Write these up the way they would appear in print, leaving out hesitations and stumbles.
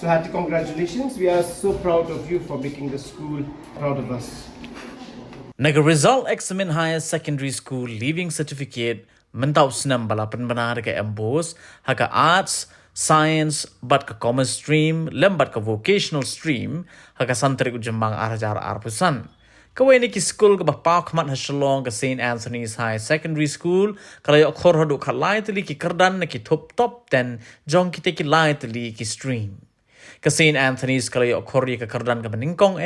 So hearty congratulations. We are so proud of you for making the school proud of us. Naga result examen higher secondary school leaving certificate mentau senam balapan benar ke embos haka arts science bat ke commerce stream lembat ke vocational stream haka santri ujembang arajar arpusan kawai ni ki school ke bapa khamat Shillong ke St Anthony's High Secondary School kalau yok Khur hadu Khatlai Tylli ki Kyrdan ki top 10 jong kita ki lai Tylli ki stream ke St Anthony's kalau yok Khur ke Kyrdan ke meningkong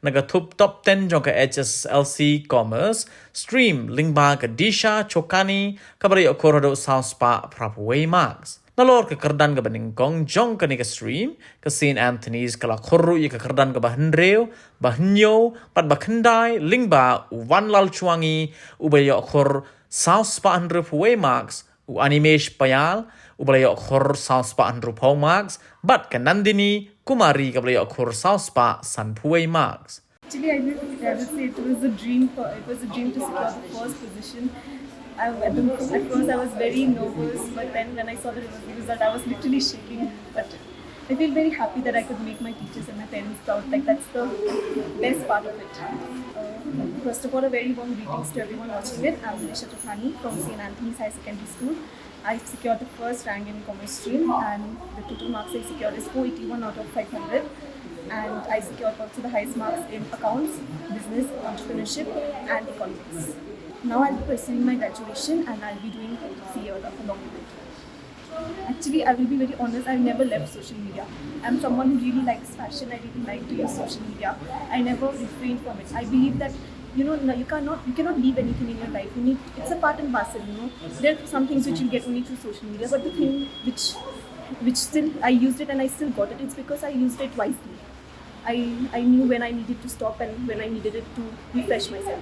naga top 10 jong ke HSSLC commerce stream lingba ke disha chokani kabara yok Khur hadu South Spa Prapuway marks nalor ke Kyrdan ke beningkong jong ke ni ke stream ke St Anthony's kalau Khur ke Kyrdan ke bahenreu bahnyo pat bakhendai lingba wan lal chuangi ubaya Khur South Spa Prapuway marks u animesh payal ubaya Khur South Spa Prapuway marks but ke Nandini Kumari kabaya Khur South Spa Sanpuway marks. Actually, I would say it was a dream to secure the first position. At first, I was very nervous, but then when I saw the result, I was literally shaking. But I feel very happy that I could make my teachers and my parents proud. Like that's the best part of it. First of all, a very warm greetings to everyone watching it. I'm Nisha Tufani from St. Anthony's High Secondary School. I secured the first rank in commerce stream, and the total marks I secured is 481 out of 500. And I secured also the highest marks in accounts, business, entrepreneurship, and economics. Now I'll be pursuing my graduation and I'll be doing CA along with it. Actually, I will be very honest, I've never left social media. I'm someone who really likes fashion, I really like to use social media. I never refrain from it. I believe that you cannot leave anything in your life. It's a part and parcel, There are some things which you get only through social media, but the thing which still I used it and I still got it, it's because I used it wisely. I knew when I needed to stop and when I needed it to refresh myself.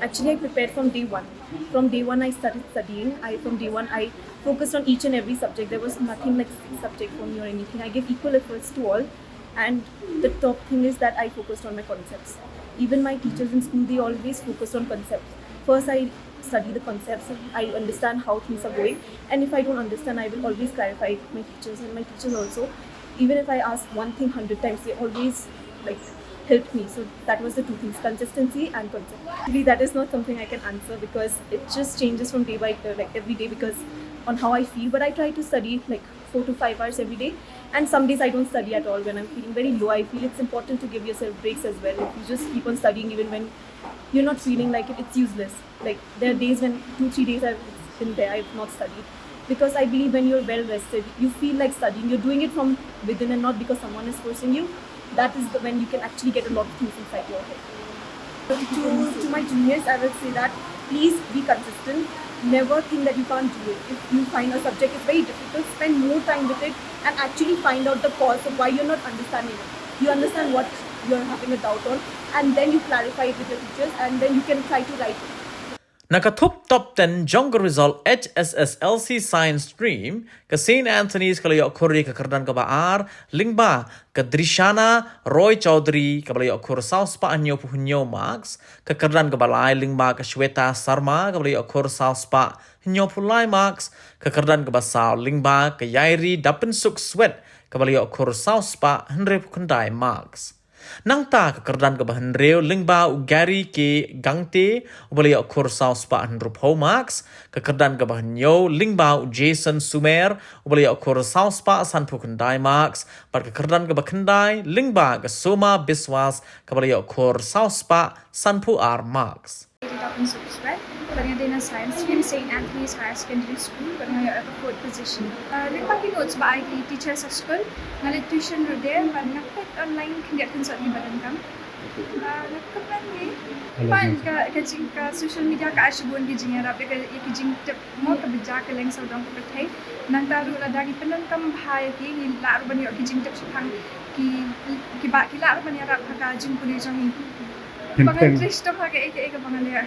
Actually, I prepared from day one. From day one, I started studying. From day one, I focused on each and every subject. There was nothing like subject for me or anything. I gave equal efforts to all. And the top thing is that I focused on my concepts. Even my teachers in school, they always focused on concepts. First, I study the concepts. I understand how things are going. And if I don't understand, I will always clarify with my teachers. And my teachers also, even if I ask one thing 100 times, they always helped me. So that was the two things, consistency and concept. Really, that is not something I can answer because it just changes from day by day, every day because on how I feel. But I try to study 4 to 5 hours every day. And some days I don't study at all. When I'm feeling very low, I feel it's important to give yourself breaks as well. If you just keep on studying even when you're not feeling like it, it's useless. There are days when 2-3 days I've been there, I've not studied. Because I believe when you're well rested, you feel like studying. You're doing it from within and not because someone is forcing you. That is when you can actually get a lot of things inside your head. To my juniors, I will say that please be consistent. Never think that you can't do it. If you find a subject is very difficult, spend more time with it and actually find out the cause of why you're not understanding it. You understand what you're having a doubt on and then you clarify it with your teachers and then you can try to write it. Nakatup top 10 jongger result HSSLC science stream ke St Anthony's kalau yok Khur ke Kyrdan ke Baar lingba ke Drishana Roy Chaudhary ke yok Khur South Spa Anyo Puhnyo marks ke Kyrdan ke Balai lingba ke Shweta Sarma ke yok Khur South Spa Anyo Pulai marks ke Kyrdan ke Basau lingba ke Yairi Dapensuk Sweat ke yok Khur South Spa Henry Pukandai marks. Nangta ke Kyrdan ke bahenreu lingba ugari ke gangte ubali Khur South Spa Henrupo marks ke Kyrdan ke bahenyo lingba Jason Sumer ubali Khur South Spa Sanpukandai marks par ke Kyrdan ke bakandai lingba ke Soma Biswas ke bali Khur South Spa Sanpu R marks. Pagdating science stream, St. Anthony's High Secondary School, pagdating ako 4th position. Nagpaki notes ba ay teacher sa school, ngalit tuition ro there, nagpit online kandiat kan sa ibadan kam. Nagkapan ni, pan ka social media ka asibon ki jing arab ka ikijing mo ka bija ka leng sa dang ko patay. Nang taru la dagi penan kam bahaya ki ni la ro bani kijing tap sipang ki ba ki la ro bani arab ka jing puli jang. Pangan Kristo ka eka pangalia.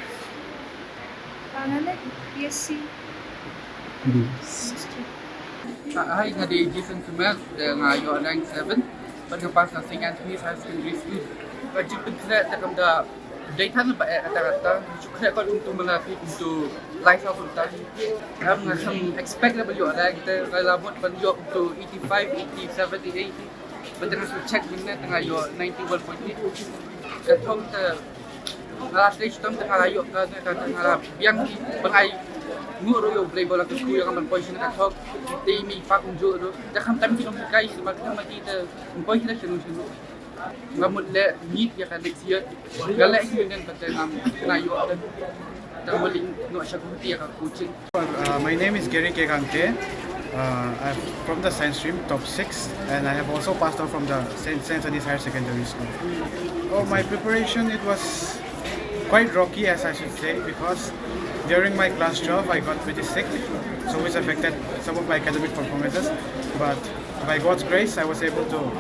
PSC. Hi, ngadi Jason Sumer ngayo rank 7 pagkapas ng St. Anthony's High Secondary School. Wajib penting takam da data ba kata syukur ko untuk melatih untuk life of kita. Kami ngam expect na beliau ada kita kalau buat beliau untuk 85, 87, 80. Tengah check benda tengah yo 91.8. Katong te alas stage tom tengah ayo ka tengah biang bangai nguro yo play bola ke school yang position katong timi pak unjuk do. Jangan tam film kai sebab kita mati te position senu. Ngamut le meet ya kan next year. Galak dengan tengah yo My name is Gary Kekangke. I'm from the science stream, top 6, and I have also passed out from the St. Anthony's Higher Secondary School. Oh, my preparation, it was quite rocky, as I should say, because during my class 12, I got pretty sick, so which affected some of my academic performances. But by God's grace, I was able to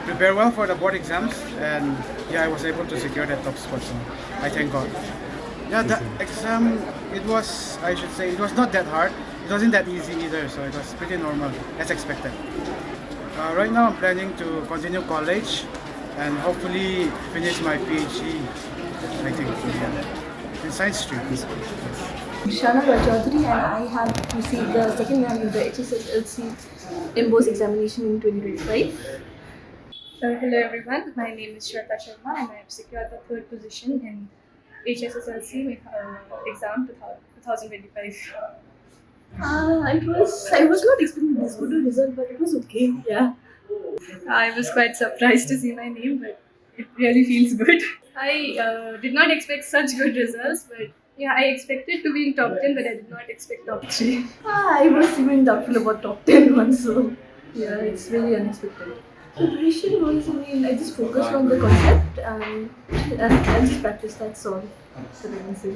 prepare well for the board exams, and yeah, I was able to secure that top spot, so I thank God. Yeah, the exam, it was, I should say, it was not that hard. It wasn't that easy either, so it was pretty normal, as expected. Right now, I'm planning to continue college and hopefully finish my PhD, I think, in science stream. Shana Chaudhary, and I have received the second rank in the HSSLC MBOS examination in 2025. Hello everyone, my name is Shweta Sharma and I have secured the third position in HSSLC exam 2025. I was not expecting this good result, but it was okay. Yeah. I was quite surprised to see my name, but it really feels good. I did not expect such good results, but yeah, I expected to be in top 10, but I did not expect top 3. I was even doubtful about top 10 once, so yeah, it's really unexpected. Preparation was, I just focused on the concept and I just practiced, that's all that I can say.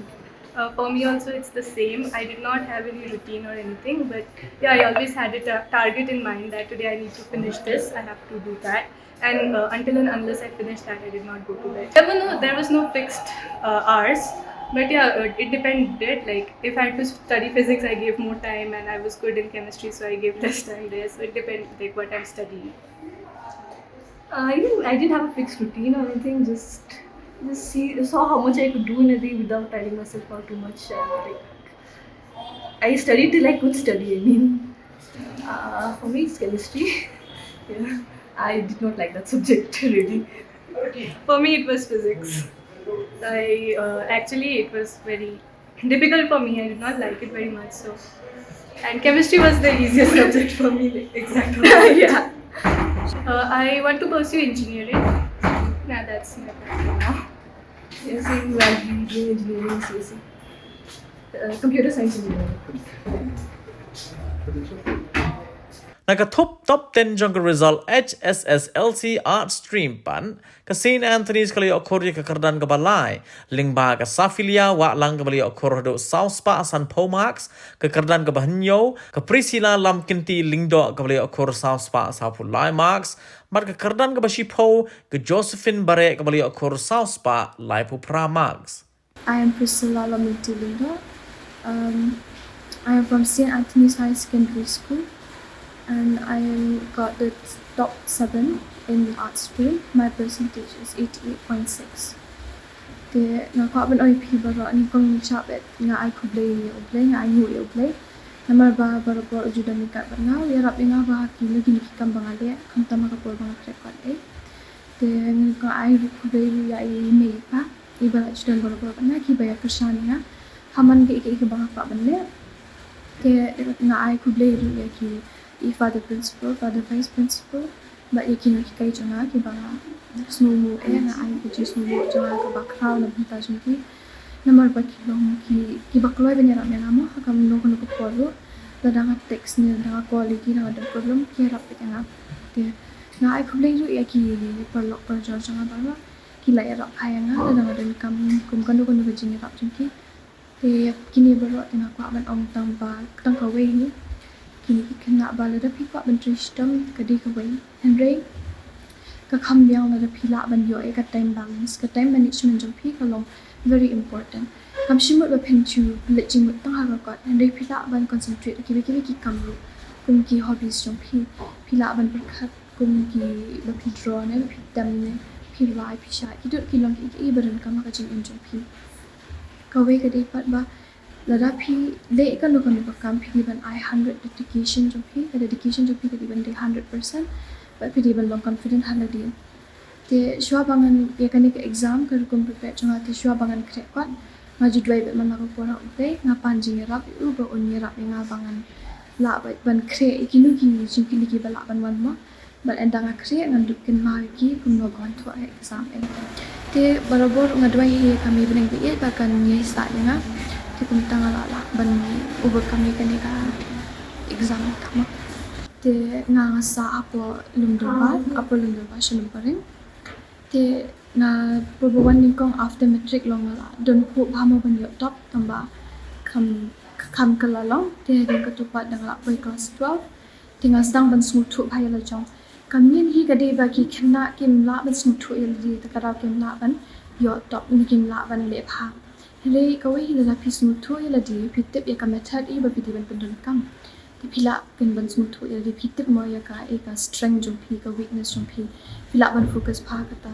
For me also it's the same. I did not have any routine or anything, but yeah, I always had a target in mind that today I need to finish this, I have to do that. And until and unless I finished that, I did not go to bed. There was no fixed hours, but yeah, it depended. Like if I had to study physics, I gave more time, and I was good in chemistry, so I gave less time there. So it depended like what I'm studying. I didn't have a fixed routine or anything. Just saw how much I could do in a day without tiring myself out too much. And I studied till I could study. For me, it's chemistry. Yeah, I did not like that subject really. For me, it was physics. Actually, it was very difficult for me. I did not like it very much. So, and chemistry was the easiest subject for me. Like, exactly. Yeah. I want to pursue engineering. Yeah, that's my plan now. Yes, I'm doing engineering, CSE. Computer science engineering. Nakatup top 10 jangka result HSSLC art stream pan ke St. Anthony's kali okor ke Kyrdan ke Balai lingba ke Safilia wa lang ke bali okor do South Spa San Pomax ke Kyrdan ke Bahnyo ke Priscilla lam kinti lingdo ke bali okor South Spa Sapulai Max mat ke Kyrdan ke Bashipo ke Josephine Bare ke bali okor South Spa Laipu Pra Max. I am Priscilla Laminti Lindo. I am from St. Anthony's High Secondary School. And I got the top 7 in the art stream. My percentage is 88.6. The nakaban OIP bara ni kong chabet nga I could play nga I knew you play. Namar ba bara bor juda mi kat nga ya rap nga ba ki lagi ni kam bangale kam tama ka por bang record The nga I could play ya I me pa iba juda bara nga ki ba ya kersan nga haman ke ik bang pa banle. The nga I could play ya ki father principal, father vice principal, but yakin kai janga ki banga snow nga ai ki snow janga ka background na bita jungki number ba ki long ki bakloi benya ram nga mo hakam no ko polo da danga text ni da quality na da problem ki rap nga te nga ai ko lei yaki per lok per janga ba ki la ya rap kaya nga da danga den kam kan ko jini rap jungki te kini baro tena ko ban ong tang ka we ni kini kena bala da pipa ban tristam kadi ka wai Henry ka kham biang la da phila ban yo ka time balance ka time management jong phi ka long very important kam shimut ba phen chu le ching mut tang ha ka Henry phila ban concentrate ki kam ru kum ki hobbies jong phila ban prakhat kum ki ba phi draw ne phi tam ne phi lai phi sha ki dot ki long ki baran kam ka jing jong phi ka wai ka dei pat ba Lada pi le kan kam pi ban I 100 dedication jo pi dedication jo pi ka ban 100% but pidi ban long confident haladi te shwa bangan ye kani ke exam kar kum prepare chunga te shwa bangan kre kwat nga ju dwai be man la ko pora te nga panjing rap u ba on rap nga bangan la ba ban kre ikinu ki jingki ki bala ban wan ma but endang kre ngan dukin ma ki kum no ban to exam te barabor nga dwai he kami beneng be ba kan ye sa nga te kum tanga la ban over kami kani ka exam tama te nga sa apo lumdurba shalom paring te nga probawan ningkong after matric long la don hu bhamo ban yo top tamba kam kala long te den ka tupat dang la boy class 12 tinga sedang ban smooth thu bhai la jong kamin hi ka de ba ki khna kim la ban smooth thu el di ta kara kim la ban yo top ni kim la ban le pha re ka we hi la pi smooth thu el di pi tip ya ka method I ba pi di ban pendon kam ti phila kin ban smooth thu el di pi tip mo ya ka e ka strength jong pi ka weakness jong pi phila ban focus pha ka ta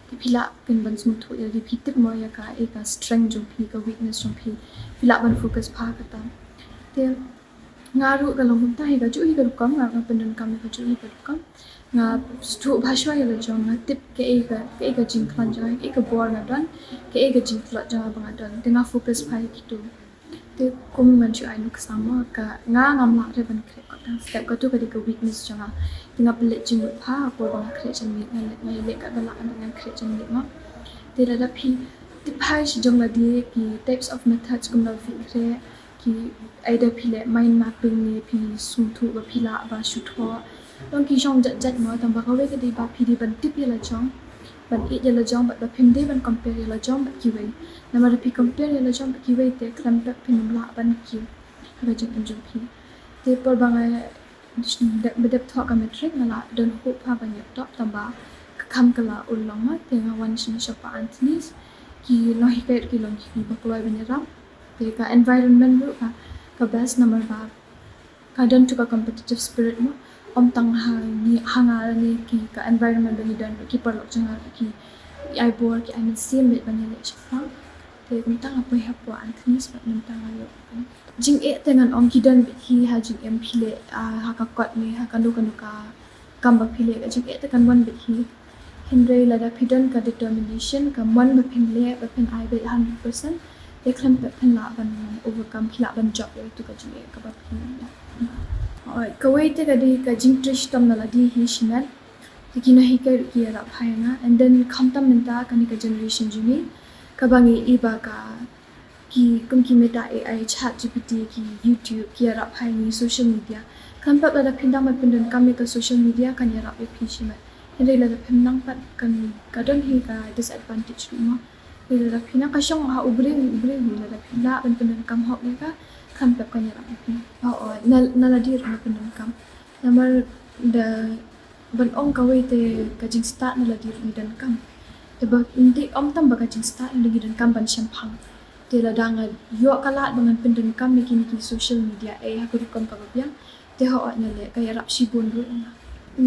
ti phila kin ban smooth thu el di pi tip mo ya ka e ka strength jong pi ka weakness jong pi phila ban focus pha ka ta te ngaru ka long ta hi ka chu hi ka kam nga pendon kam ka chu hi ka kam nga stu bhashwa ya la jong nga tip ke e ka jing klan jang e ka bor na dan ke e ka jing klan jang ba dan te nga focus phai ki tu te kum man chu ai nuk sama ka nga ngam la re ban kre ka step ka tu ka de ka weakness jang te nga pele jing pha ko ba kre chan mi nga le ka ba la nga kre chan mi ma te la da phi tip phai shi jong la de ki types of methods kum la fi kre ki either phile mind mapping ne phi sum thu ba phila ba shu tho long ki jong jat mo tam ba ka we ka de ba phi di ban tip ya la jong ban e ya la jong ba phim de ban compare ya la jong ba ki we na ma phi compare ya la jong ba ki we te kram ta phin la ban ki ha jong jong phi te por ba nga be de tho ka metric na la don hope ha ban ya top tam ba kham ka la ul long ma te nga wan shin sha pa anthnis ki no hi ki long ki ba kloi ban ya te ka environment ru ka best number ba ka don to ka competitive spirit mo om tang ha ni hanga ni ki ka environment bani dan ki par lok changa ki ai bor ki ai sim bit bani le chha te kum tang apo ha po anthnis ba nim tang ayo jing e tengan om ki dan hi ha jing em phile ha ka kot ni ha ka nu ka kam ba phile ka jing e te kan wan bit hi hindre la da phidan ka determination ka man ba phin le ba phin ai be 100% te klam pe phin la ban overcome khila ban job le tu ka jing e ka ba phin ka wait ka di ka jing trish tam na la di hi shinat ti ki na hi ka ki ra phai na and then kham tam menta ka ni ka generation jini ka bangi iba ka ki kum ki meta ai chat gpt ki youtube ki ra phai ni social media kham pa la da phindang ma pindon kam ka social media kan ya ra pe phi shimat hele la da phindang pat kan ka don hi ka disadvantage ma hele la phina ka shong ha ubre la da phina ban pindon kam ho ni ka kham pe kan ya ra pe na la dir na pindon kam namar da ban ong ka we te ka jing start na la dir ni dan kam te ba hindi om tam ba ka jing start na gi dan kam ban champang te la danga yo kalat bangan pindon kam ni ki social media ha ko kom ka ba te ho na le ka ya rap shi bon ru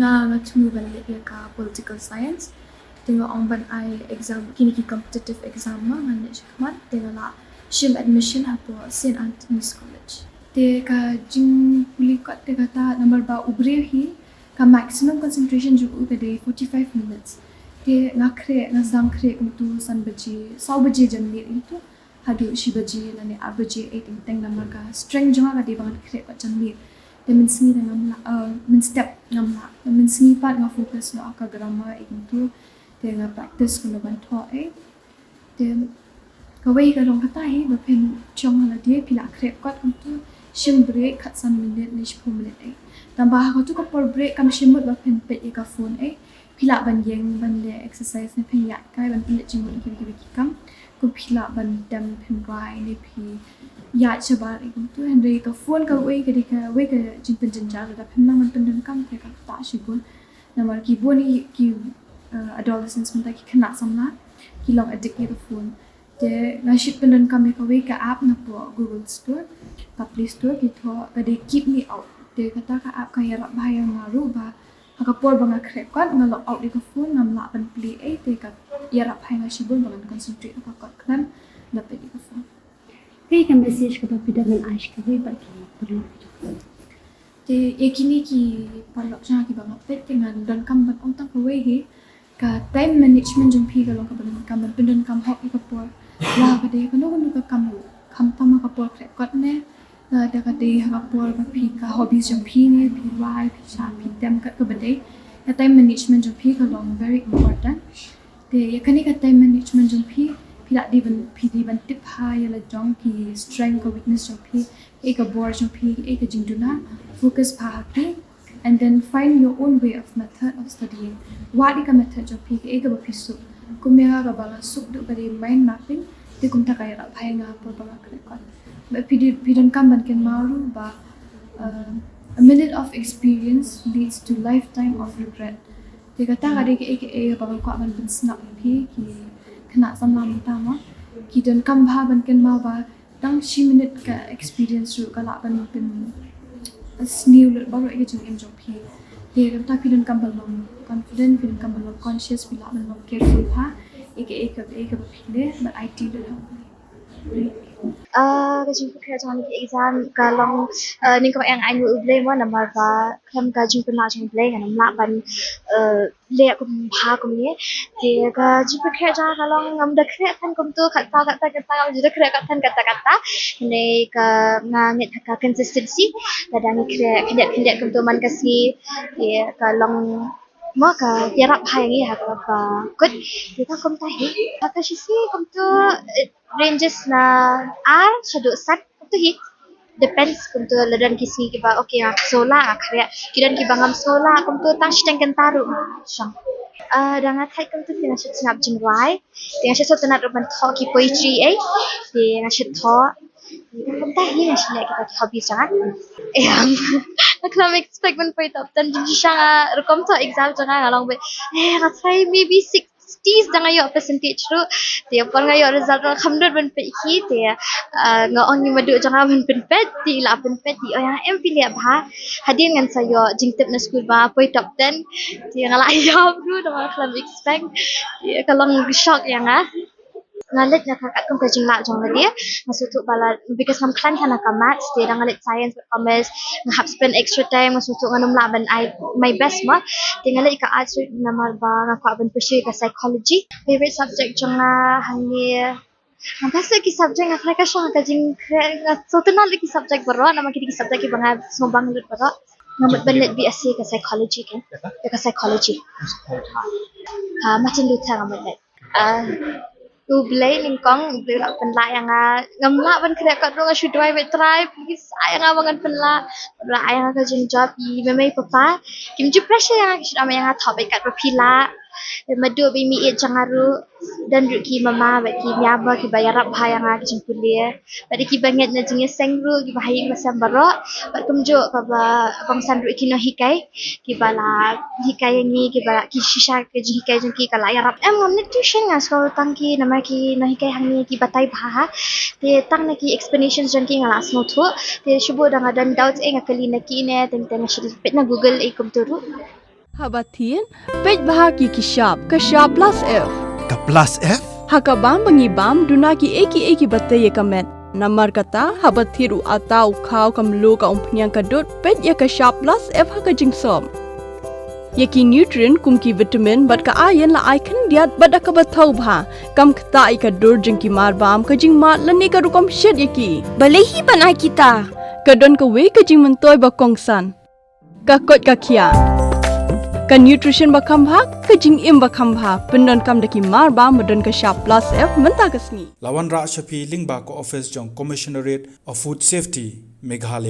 nga tu ban le ka political science tinga ong ban ai exam kini ki competitive exam ma ngan ne chmat tinga la shim admission ha po St Anthony's College te ka jing puli ka te ka ta number ba ubre hi ka maximum concentration ju ka de 45 minutes te nga zang kre tu san baji 100 baji jan ni tu hadu shi baji la ne abaji 8 teng number ka strength janga ka de bang kre ka jan ni te min sni na ngam la min step ngam la min sni pat nga focus na ka grammar tu te nga practice ko ban tho te ka wei ka rong kata hi ba pen chong la de pila kre kwat tu shim break khat san minute ni shpom minute tamba ha tu ko por break kam shimut ba pen pe ka phone pila ban yeng ban le exercise ne pen ya kai ban pin ching ki ki kam ko pila ban dam pen rai ne phi ya chaba tu henry ka phone ka wei ka jin pen jan ja da pen man pen kam te ka ta shi bon namar ki boni ki adolescents mun ta ki khana samna ki long addict ni phone te nga ship pen kam ka wei ka app na po Google Store ka Play Store ki tho ka de keep me out te kata ka app ka yara bahaya ngaru ba ka por banga kre kwat nga lock out di ka phone ngam la ban play te ka yara phai nga shibul bang concentrate ka kwat kran la pe di ka phone kay ka message ka pa pida man ash ka wei ba ki perlu te ekini ki palok jang ki bang pet dengan don kam ban ong tak we hi ka time management jong pi ka long ka ban kam ban pendon kam hok ka por la ka de ka no ka kam pama ka por kre kot ne da ka de ka por ka pi ka hobbies jong pi ne pi wai pi sha pi dem ka ba de ka time management jong pi ka long very important te yakani ka time management jong pi di ban tip ha ya la jong ki strength ka weakness jong pi ek a bor jong pi ek a jingduna focus pa ki and then find your own way of method of studying what ka method jong pi ek a pi su kumya ka bala suk du bari mind mapping te kum ta kai ra phai nga por ba ka kon ba pi don kam ban ken maru ba a minute of experience leads to lifetime of regret te ka ta ga de ek ba ko ban bin snap pi ki kena samlam tama ki don kam bha ban ken ma ba tang shi minute ka experience ru ka la ban bin snew ba ro ek jong em jong pi te ka ta pi don kam ban long confident pi don kam ban long conscious pi la ban long careful ha ek ba pi le but I did it Kajing pekaya jangan lagi exam kalong ni kau yang anu ublay mo nama ba kam kajing pernah jang ublay kan namla ban le aku bha kum ni dia kajing pekaya jangan kalong ngam dah kira kan kum tu kata ngam juga kira kata ni ka ngangit ka consistency kadang kira kendak kum tu man kasih dia kalong mo ka yarap hai ngi ha ka good kita kum tahi ka sisi kum tu ranges na R shadow sat tu hi depends kum tu ladan kisi ki ba okay ngak sola ngak kaya kidan ki bangam sola kum tu tang shitang kan taru shang dangat hai kum tu tina shit snap jing wai tina shit so tanat roban tho ki poetry ai tina shit tho kum ta hi ngas le kita ki hobby sangat yang nak expect man po top 10 jing shang rekom tho exam jangan along with ngat maybe 60s dengan yo percentage tu dia pun ngayo result khamdut ban pe hi dia ngaong ni madu jangan ban pen pet ti la pen pet ti yang em pilih ba hadir ngan sayo jingtip na school ba poi top 10 dia ngala yo bro dengan klam expect dia kalau shock yang ngalit na kakat kum kajing la jong dia masutuk bala because ngam klan kana ka maths dia ngalit science but commerce ngahap spend extra time masutuk nganum la ban I my best ma dia ngalit ka arts namar ba ngakwa ban pursue ka psychology favorite subject jong na hangi ngapasa ki subject ngakra ka shang kajing so tenal ki subject baro nama ki subject ki banga sumobang lut baro ngamut balet BSc ka psychology kan ka psychology macam lu tang ngamut ublay lingkong ublay penla yang ngamla ban kena kat dong should drive it try please ayang abangan penla ayang ka jing job I memang papa kim ju pressure yang should ama yang top kat pila madu bi mi it jangaru dan ruki mama baki nyaba ki bayarap hayang ki jing kuliah badi ki banget na jing sengru ki bahayang masam baro bat kumjo ka ba bangsan ruki no hikai ki bala hikai ni ki bala ki shisha ki jing hikai jing ki kala yarap em ngam tuition ngas ko tangki nama ki no hikai hang ni ki batai bha te tang na ki explanations jing ki ngala sno thu te shubo dang dan doubts ngakali na ki ne teng shit pet na google ikum turu Habatin, pej bahagi kishap, kashap plus F. Ka plus F? Hakabam bangibam dunaki eki batay kamet. Namar kata habathiru atau kau kamlu ka umpnyang kadut pej ya kashap plus F haka jingsom. Yaki nutrient kumki vitamin bat ka ayan la icon diat bat ka bathau bha kam kta ka dur jingki marbam ka jing mat lani ka rukom shed yaki. Balehi banai kita. Kadon ka we ka jing mentoy ba kongsan. Ka kot ka kia. Ka nutrition bakam bha ka jing im bakam bha pendon kam daki mar ba modon ka sharp plus F menta kasni Lawan ra shapi lingba ko office jong commissionerate of food safety Meghalaya